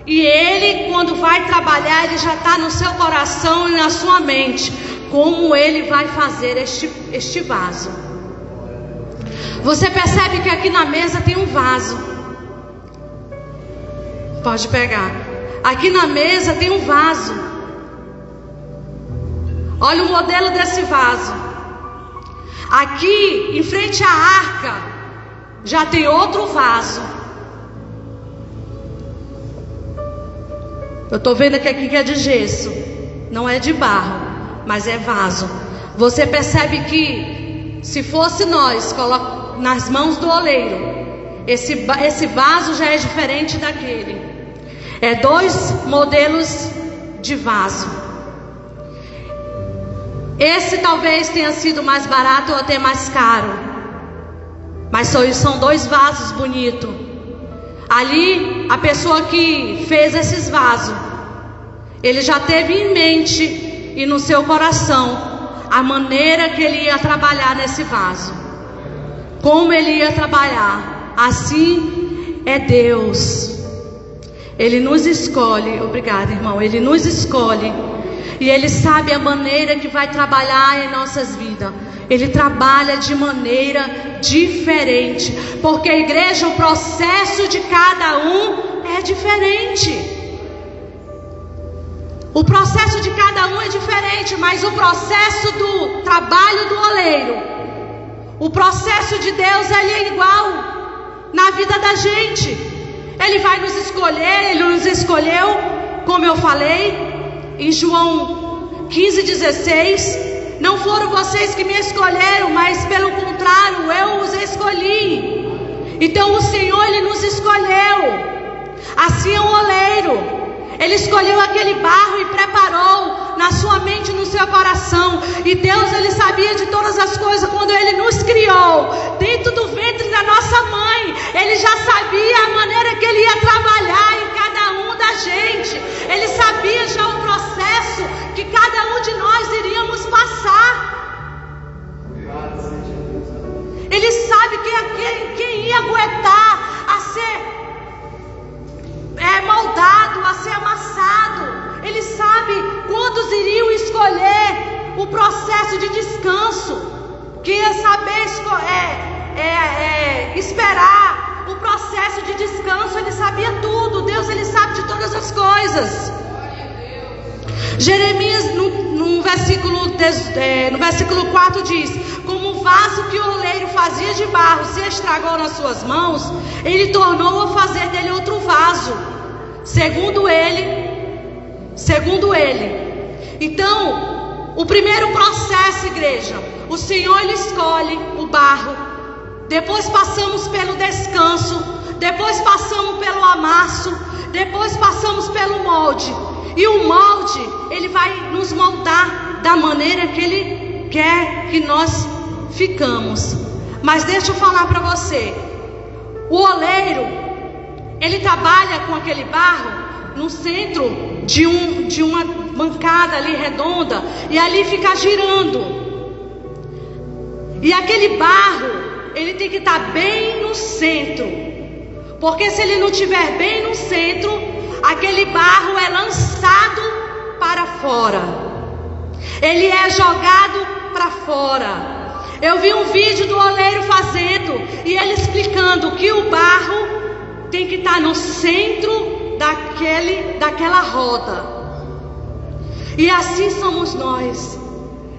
e ele, quando vai trabalhar, ele já está no seu coração e na sua mente, como ele vai fazer este vaso. Você percebe que aqui na mesa tem um vaso. Pode pegar. Aqui na mesa tem um vaso. Olha o modelo desse vaso. Aqui, em frente à arca, já tem outro vaso. Eu estou vendo que aqui é de gesso, não é de barro, mas é vaso. Você percebe que, se fosse nós, nas mãos do oleiro, esse vaso já é diferente daquele. É 2 modelos de vaso. Esse talvez tenha sido mais barato ou até mais caro, mas são 2 vasos bonitos. Ali, a pessoa que fez esses vasos, ele já teve em mente e no seu coração a maneira que ele ia trabalhar nesse vaso, como ele ia trabalhar. Assim é Deus. Ele nos escolhe. Obrigada, irmão. Ele nos escolhe E Ele sabe a maneira que vai trabalhar em nossas vidas. Ele trabalha de maneira diferente. Porque, igreja, o processo de cada um é diferente. O processo de cada um é diferente, mas o processo do trabalho do oleiro, o processo de Deus, ele é igual na vida da gente. Ele vai nos escolher, Ele nos escolheu, como eu falei, em João 15,16. Não foram vocês que me escolheram, mas pelo contrário, eu os escolhi. Então o Senhor, Ele nos escolheu. Assim é o oleiro. Ele escolheu aquele barro e preparou na sua mente e no seu coração. E Deus, Ele sabia de todas as coisas quando Ele nos criou. Dentro do ventre da nossa mãe, Ele já sabia a maneira que Ele ia trabalhar em cada um da gente. Ele sabia já o processo que cada um de nós iríamos passar. Ele sabe quem ia aguentar a ser moldado, a ser amassado. Ele sabe quantos iriam escolher o processo de descanso, que ia saber esperar o processo de descanso. Ele sabia tudo. Deus, Ele sabe de todas as coisas. Jeremias no versículo 4 diz: como o vaso que o oleiro fazia de barro se estragou nas suas mãos, Ele tornou a fazer dele outro vaso, segundo ele. Então, o primeiro processo, igreja, o Senhor, Ele escolhe o barro. Depois passamos pelo descanso. Depois passamos pelo amasso. Depois passamos pelo molde. E o molde, Ele vai nos moldar da maneira que Ele quer que nós ficamos. Mas deixa eu falar para você. O oleiro, ele trabalha com aquele barro no centro de uma bancada ali redonda. E ali fica girando. E aquele barro, ele tem que estar bem no centro. Porque se ele não estiver bem no centro, aquele barro é lançado para fora. Ele é jogado para fora. Eu vi um vídeo do oleiro fazendo, e ele explicando que o barro tem que estar no centro daquela roda. E assim somos nós.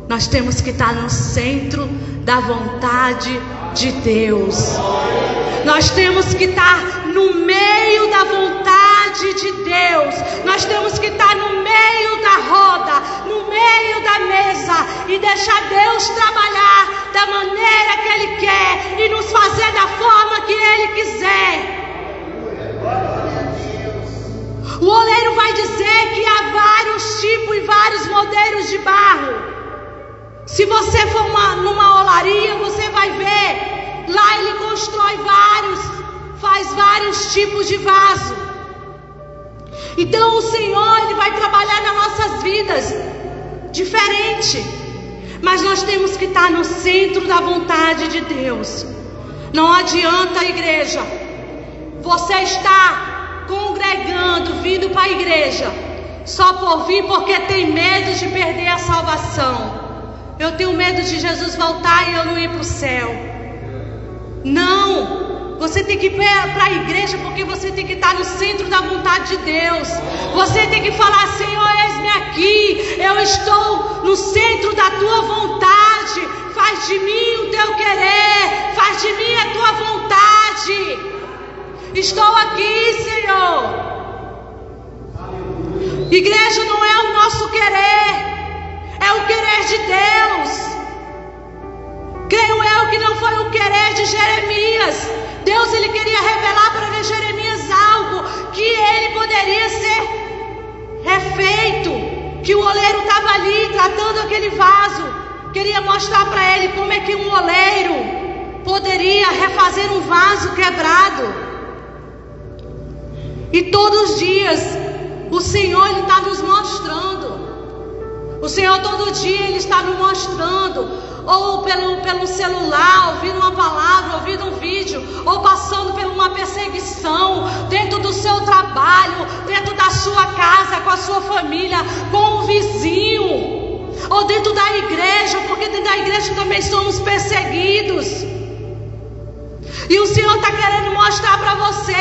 Nós temos que estar no centro da vontade de Deus. Nós temos que estar no meio da vontade de Deus. Nós temos que estar no meio da roda, no meio da mesa, e deixar Deus trabalhar da maneira que Ele quer e nos fazer da forma que Ele quiser. O oleiro vai dizer que há vários tipos e vários modelos de barro. Se você for numa olaria, você vai ver. Lá ele constrói faz vários tipos de vaso. Então o Senhor, Ele vai trabalhar nas nossas vidas diferente. Mas nós temos que estar no centro da vontade de Deus. Não adianta, igreja, você estar congregando, vindo para a igreja só por vir, porque tem medo de perder a salvação. Eu tenho medo de Jesus voltar e eu não ir para o céu. Não, você tem que ir para a igreja porque você tem que estar no centro da vontade de Deus. Você tem que falar: Senhor, eis-me aqui, eu estou no centro da tua vontade. Faz de mim o teu querer, faz de mim a tua vontade. Estou aqui, Senhor. Igreja, não é o nosso querer, é o querer de Deus. Creio eu que não foi o querer de Jeremias. Deus, Ele queria revelar para Jeremias algo que ele poderia ser refeito, que o oleiro estava ali tratando aquele vaso. Queria mostrar para ele como é que um oleiro poderia refazer um vaso quebrado. E todos os dias o Senhor, Ele está nos mostrando O Senhor todo dia Ele está me mostrando, ou pelo celular, ouvindo uma palavra, ouvindo um vídeo, ou passando por uma perseguição, dentro do seu trabalho, dentro da sua casa, com a sua família, com o vizinho, ou dentro da igreja, porque dentro da igreja também somos perseguidos. E o Senhor está querendo mostrar para você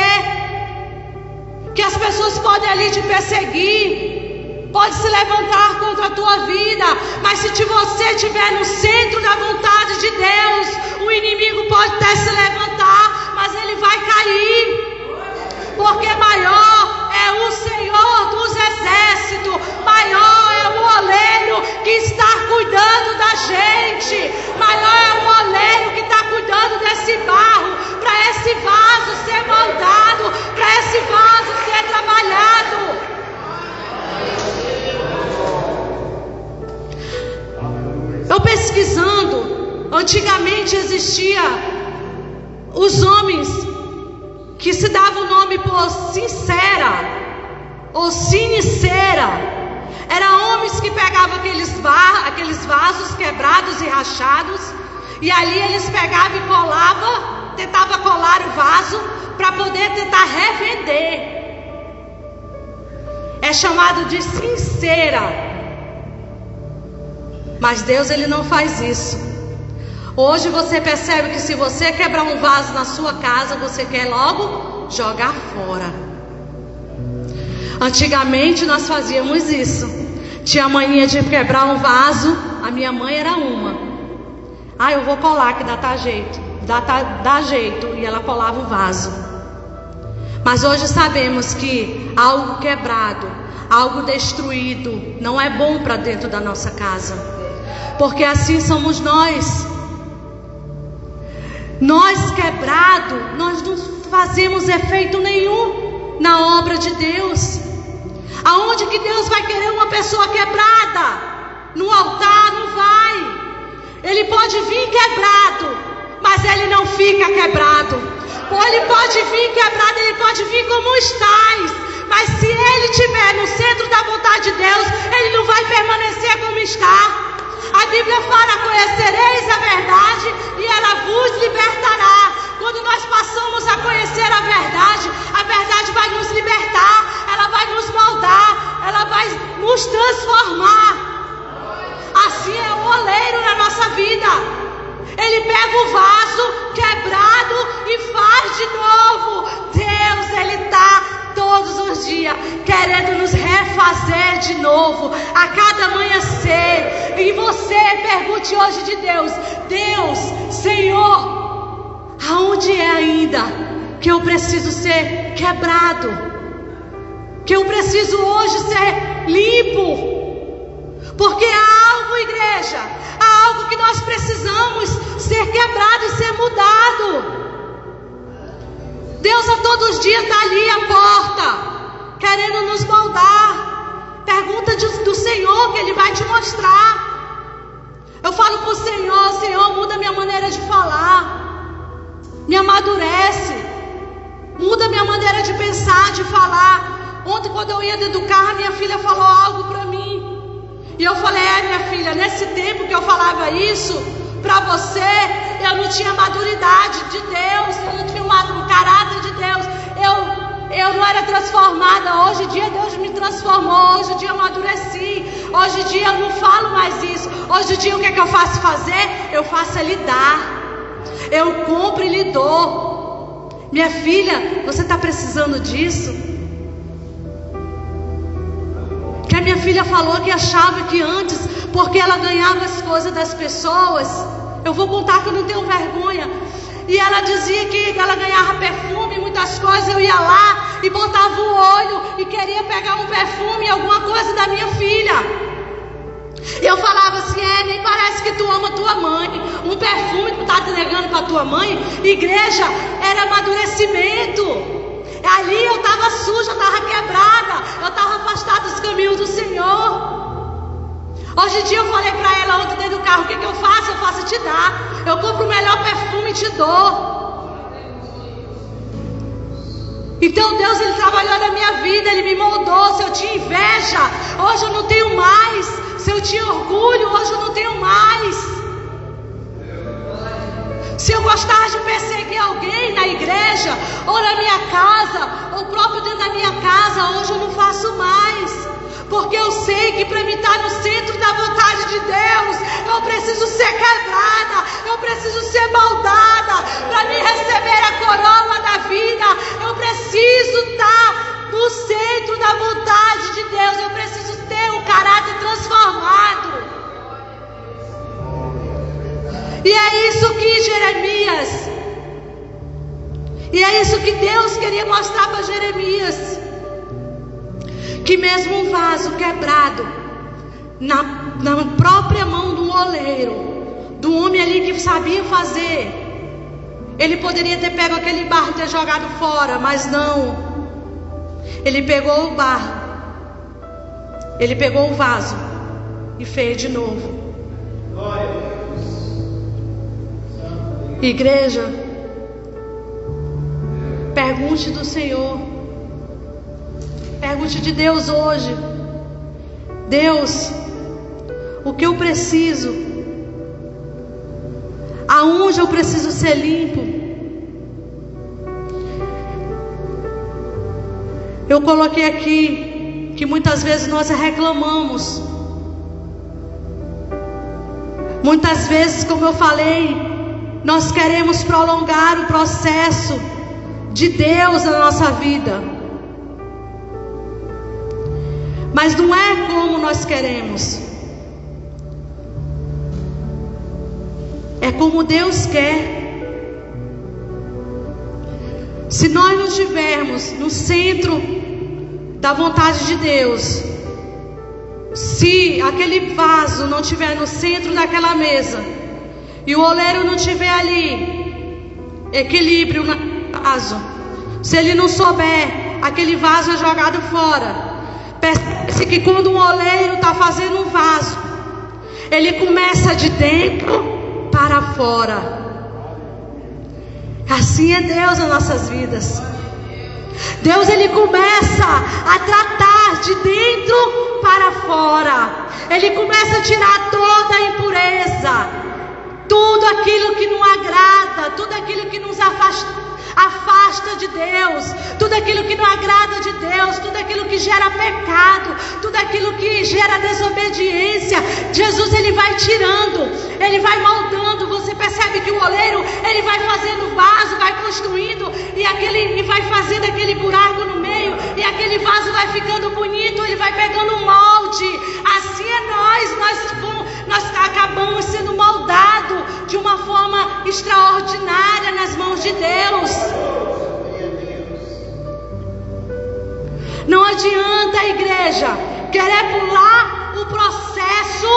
que as pessoas podem ali te perseguir, pode se levantar contra a tua vida, mas se você estiver no centro da vontade de Deus, o inimigo pode até se levantar, mas ele vai cair, porque maior é o Senhor dos exércitos, maior é o oleiro que está cuidando da gente, maior é o oleiro que está cuidando desse barro, para esse vaso ser moldado, para esse vaso ser trabalhado. Eu pesquisando, antigamente existia os homens que se davam o nome por sincera ou siniceira. Eram homens que pegavam aqueles vasos quebrados e rachados, e ali eles pegavam e colavam, tentavam colar o vaso para poder tentar revender. É chamado de sincera. Mas Deus, Ele não faz isso. Hoje você percebe que se você quebrar um vaso na sua casa, você quer logo jogar fora. Antigamente nós fazíamos isso. Tinha mania de quebrar um vaso. A minha mãe era uma. Eu vou colar que dá jeito. Dá jeito. E ela colava o vaso. Mas hoje sabemos que algo quebrado, algo destruído, não é bom para dentro da nossa casa. Porque assim somos nós. Nós quebrados, nós não fazemos efeito nenhum na obra de Deus. Aonde que Deus vai querer uma pessoa quebrada? No altar não vai. Ele pode vir quebrado, mas ele não fica quebrado. Ou ele pode vir quebrado, ele pode vir como estás, mas se ele estiver no centro da vontade de Deus, ele não vai permanecer como está. A Bíblia fala: conhecereis a verdade e ela vos libertará. Quando nós passamos a conhecer a verdade vai nos libertar, ela vai nos moldar, ela vai nos transformar. Assim é o oleiro na nossa vida. Ele pega o vaso quebrado e faz de novo. Deus, Ele está todos os dias querendo nos refazer de novo, a cada amanhecer. E você pergunte hoje de Deus: Deus, Senhor, aonde é ainda que eu preciso ser quebrado? Que eu preciso hoje ser limpo? Porque há algo, igreja, há algo que nós precisamos ser quebrado e ser mudado. Deus a todos os dias está ali à porta, querendo nos moldar. Pergunta do Senhor que Ele vai te mostrar. Eu falo para o Senhor: Senhor, muda minha maneira de falar, me amadurece, muda minha maneira de pensar, de falar. Ontem, quando eu ia dentro do carro, minha filha falou algo para mim, e eu falei: minha filha, nesse tempo que eu falava isso para você, eu não tinha maturidade de Deus, eu não tinha o caráter de Deus, eu não era transformada. Hoje em dia Deus me transformou, hoje em dia eu amadureci, hoje em dia eu não falo mais isso. Hoje em dia o que é que eu faço fazer? Eu faço é lhe dar, eu compro e lhe dou. Minha filha, você está precisando disso? Que a minha filha falou que achava que antes, porque ela ganhava as coisas das pessoas, eu vou contar que eu não tenho vergonha, e ela dizia que ela ganhava perfume, muitas coisas, eu ia lá e botava o olho e queria pegar um perfume, alguma coisa da minha filha. E eu falava assim: nem parece que tu ama tua mãe, um perfume que tu está entregando para tua mãe. Igreja, era amadurecimento. Ali eu estava suja, eu estava quebrada, eu estava afastada dos caminhos do Senhor. Hoje em dia eu falei para ela ontem dentro do carro: o que eu faço? Eu faço te dar. Eu compro o melhor perfume e te dou. Então Deus, Ele trabalhou na minha vida, Ele me moldou. Se eu tinha inveja, hoje eu não tenho mais. Se eu tinha orgulho, hoje eu não tenho mais. Se eu gostava de perseguir alguém na igreja, ou na minha casa, ou próprio dentro da minha casa, hoje eu não faço mais. Porque eu sei que para mim estar no centro da vontade de Deus, eu preciso ser quebrada, eu preciso ser moldada. Para mim receber a coroa da vida, eu preciso estar no centro da vontade de Deus. Eu preciso ter um caráter transformado. E é isso que Jeremias, e é isso que Deus queria mostrar para Jeremias. Que mesmo um vaso quebrado na própria mão do oleiro, do homem ali que sabia fazer, ele poderia ter pego aquele barro e ter jogado fora, mas não. Ele pegou o barro, ele pegou o vaso e fez de novo. Igreja, pergunte do Senhor. Pergunte de Deus hoje: Deus, o que eu preciso? Aonde eu preciso ser limpo? Eu coloquei aqui que muitas vezes nós reclamamos. Muitas vezes, como eu falei, nós queremos prolongar o processo de Deus na nossa vida. Mas não é como nós queremos. É como Deus quer. Se nós não estivermos no centro da vontade de Deus, se aquele vaso não estiver no centro daquela mesa, e o oleiro não tiver ali equilíbrio no vaso, se ele não souber, aquele vaso é jogado fora. Percebe-se que quando um oleiro está fazendo um vaso, ele começa de dentro para fora. Assim é Deus nas nossas vidas. Deus, ele começa a tratar de dentro para fora. Ele começa a tirar toda a impureza, tudo aquilo que não agrada, tudo aquilo que nos afasta de Deus, tudo aquilo que não agrada de Deus, tudo aquilo que gera pecado, tudo aquilo que gera desobediência. Jesus, ele vai tirando, ele vai moldando. Você percebe que o oleiro, ele vai fazendo vaso, vai construindo, e vai fazendo aquele buraco no meio, e aquele vaso vai ficando bonito, ele vai pegando um molde. Assim é nós acabamos sendo moldados de uma forma extraordinária nas mãos de Deus. Não adianta a igreja querer pular o processo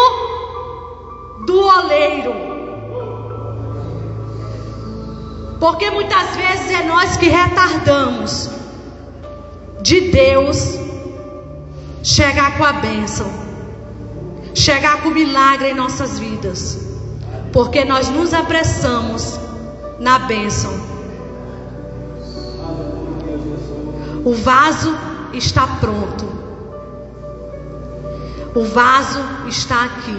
do oleiro, porque muitas vezes é nós que retardamos de Deus chegar com a bênção, chegar com o milagre em nossas vidas, porque nós nos apressamos na bênção. O vaso está pronto, o vaso está aqui,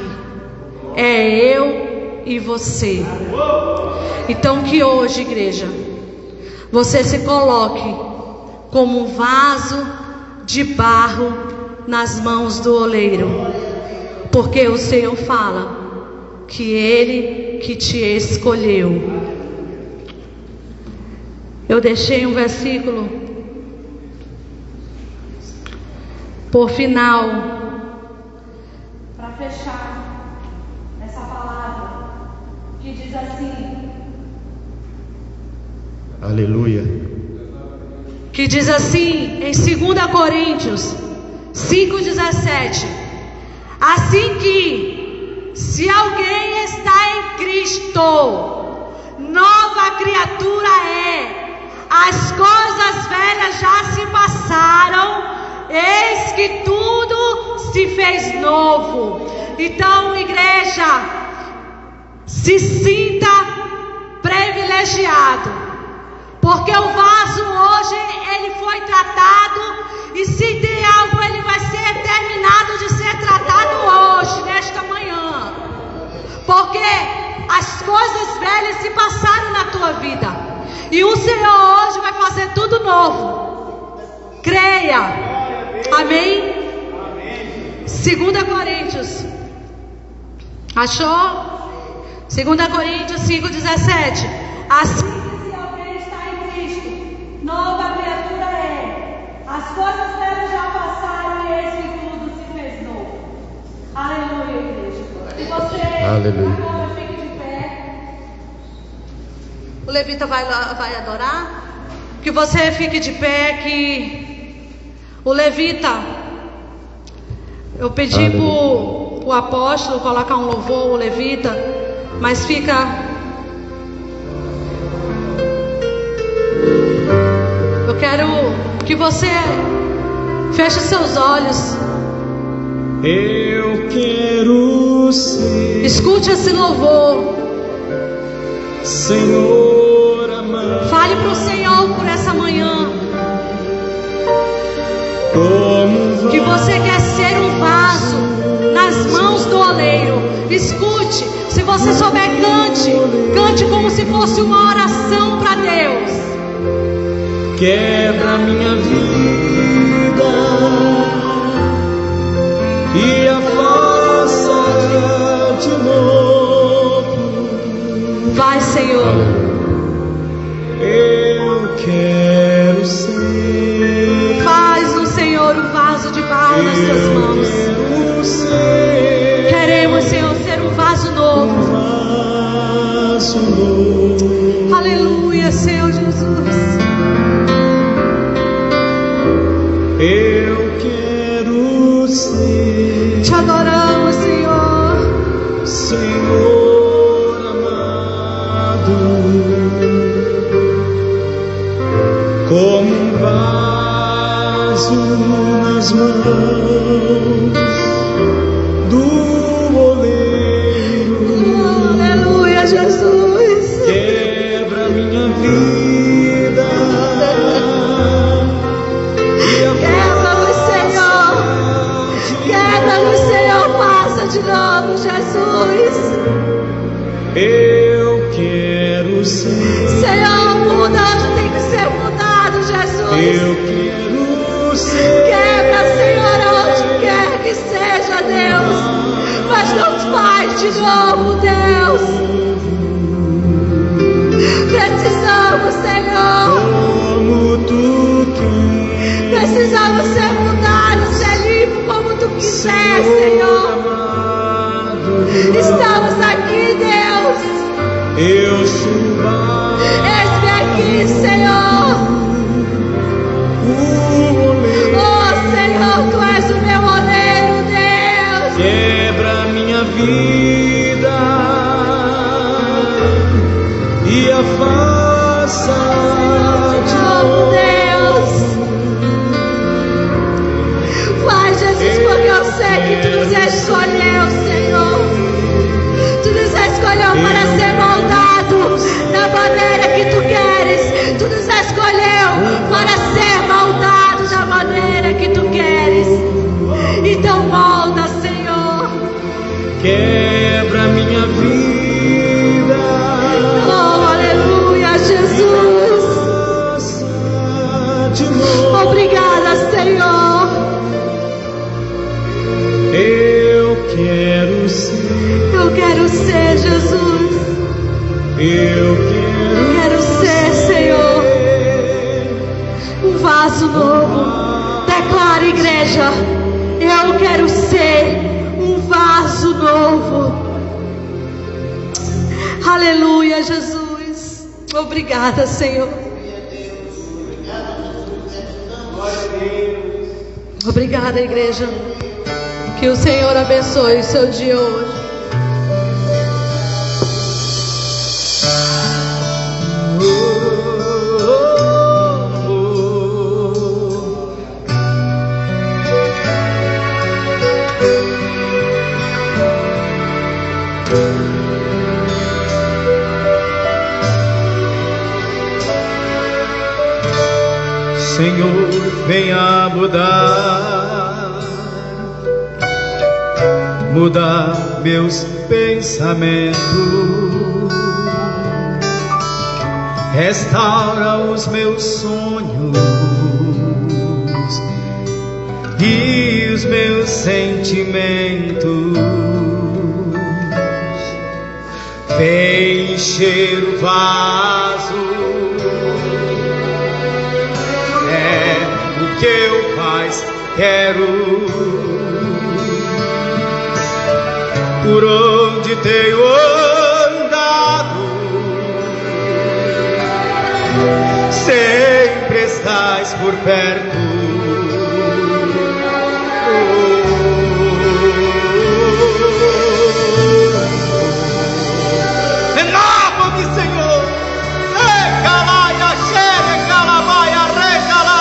é eu e você. Então que hoje, igreja, você se coloque como um vaso de barro nas mãos do oleiro, porque o Senhor fala que Ele que te escolheu. Eu deixei um versículo por final, para fechar essa palavra, que diz assim, aleluia, que diz assim em 2 Coríntios 5,17: assim que, se alguém está em Cristo, nova criatura é, as coisas velhas já se passaram, eis que tudo se fez novo. Então, igreja, se sinta privilegiado, porque o vaso hoje ele foi tratado, e se tem algo ele vai ser terminado de ser tratado hoje, porque as coisas velhas se passaram na tua vida, e o Senhor hoje vai fazer tudo novo. Creia. Amém? 2 Coríntios. Achou? 2 Coríntios 5:17. Assim, se alguém está em Cristo, nova criatura é. As coisas velhas já passaram e eis que tudo se fez novo. Aleluia, igreja. E você agora fique de pé. O levita vai adorar. Que você fique de pé. Que o levita, eu pedi para o apóstolo colocar um louvor, o levita, mas fica. Eu quero que você feche seus olhos. Eu quero ser, Escute esse louvor. Senhor amado, Fale para o Senhor por essa manhã como que você quer ser um vaso nas mãos do oleiro. Escute, se você souber, cante como se fosse uma oração para Deus. quebra minha vida e a faça de novo. Vai, Senhor. Eu quero ser, Faz no Senhor um vaso de barro nas tuas mãos. quero ser Queremos, Senhor, ser um vaso novo. vaso novo. Aleluia, Senhor Jesus. Eu quero ser, Te adoramos, Senhor. Senhor amado, como um vaso nas mãos do oleiro. Aleluia, Jesus. Quebra minha vida e a Quebra-nos, Senhor. Quebra-nos, Senhor. Faça de novo, Jesus. eu quero ser, Senhor, muda onde tem que ser mudado, Jesus. eu quero ser. Quebra, Senhor, onde quer que seja, Deus. Mas não faz de novo, Deus. Precisamos, Senhor. Como tu queres, Precisamos ser mudados, ser limpos como tu quiser, Senhor. amado, Estamos aqui, Deus. eu suba Eis-me aqui, Senhor. o oleiro. Oh, Senhor, tu és o meu oleiro, Deus. Quebra minha vida e a faça De novo, Deus. Vai, Jesus, porque eu sei que tu nos escolheu, Senhor. Tu nos escolheu para ser moldado da maneira que tu queres. Tu nos escolheu para ser moldado da maneira que tu queres. Então molda, Senhor. quebra minha vida, Oh, aleluia, Jesus. faça de novo. Obrigada, Senhor. Eu quero ser, Eu quero ser, Jesus. eu Eu quero ser, Senhor, um vaso novo. Declara, igreja, eu quero ser um vaso novo. Aleluia, Jesus. Obrigada, Senhor. Obrigada, igreja. Que o Senhor abençoe o seu dia hoje. Senhor, venha mudar meus pensamentos, restaura os meus sonhos e os meus sentimentos. Vem encher o vaso, é o que eu mais quero. Por onde tenho andado, sempre estás por perto. Renova-me, Senhor. Recalaia, xere, calabaia, recala.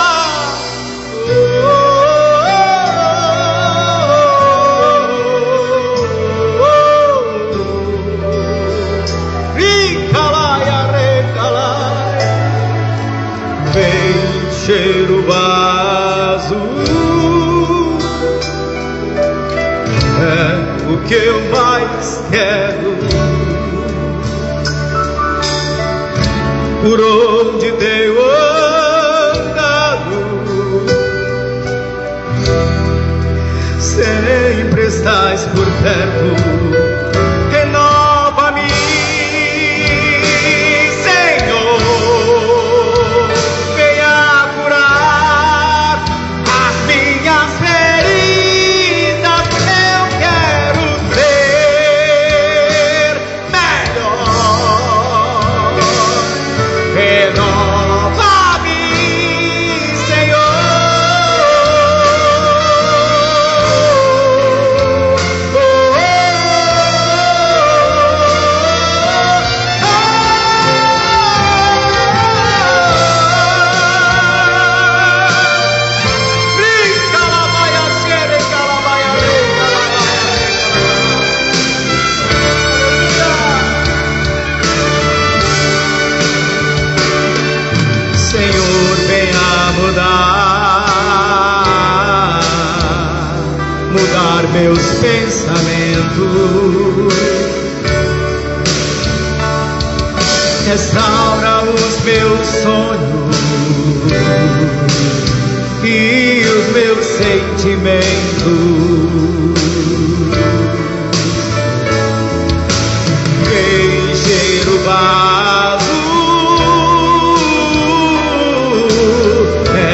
Vem encher o vaso, é o que eu mais quero. Por onde tenho andado, sempre estás por perto. Renova-me, mudar meus pensamentos, restaura os meus sonhos e os meus sentimentos. Vem encher o vaso, é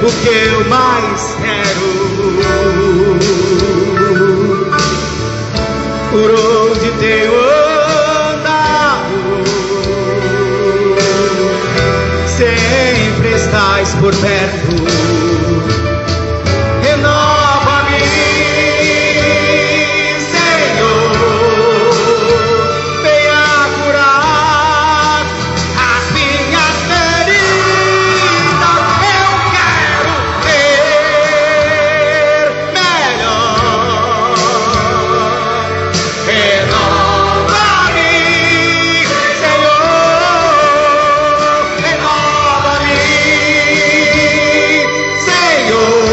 o que eu mais quero. Por onde tenho andado, sempre estás por perto. Renova-me, Senhor, venha curar as minhas feridas. Eu quero ter melhor. Renova-me, Senhor, renova-me, Senhor,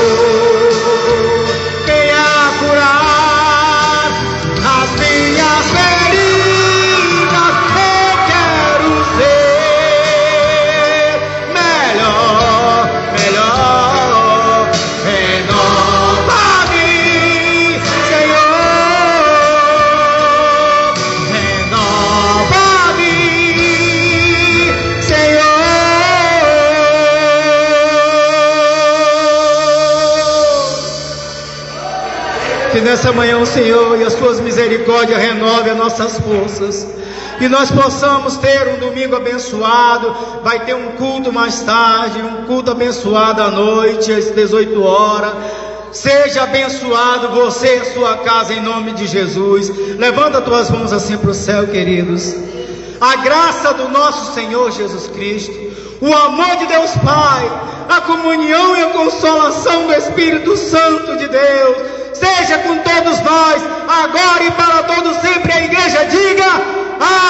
venha curar as minhas feridas. Eu quero ser melhor, melhor. Renova-me, Senhor, renova-me, Senhor. Que nessa manhã o Senhor e as suas misericórdias renove as nossas forças, e nós possamos ter um domingo abençoado. Vai ter um culto mais tarde, um culto abençoado à noite, às 18 horas. Seja abençoado você e a sua casa em nome de Jesus. Levanta as tuas mãos assim para o céu, queridos. A graça do nosso Senhor Jesus Cristo, o amor de Deus Pai, a comunhão e a consolação do Espírito Santo de Deus seja com todos nós, agora e para todos sempre. A igreja diga amém.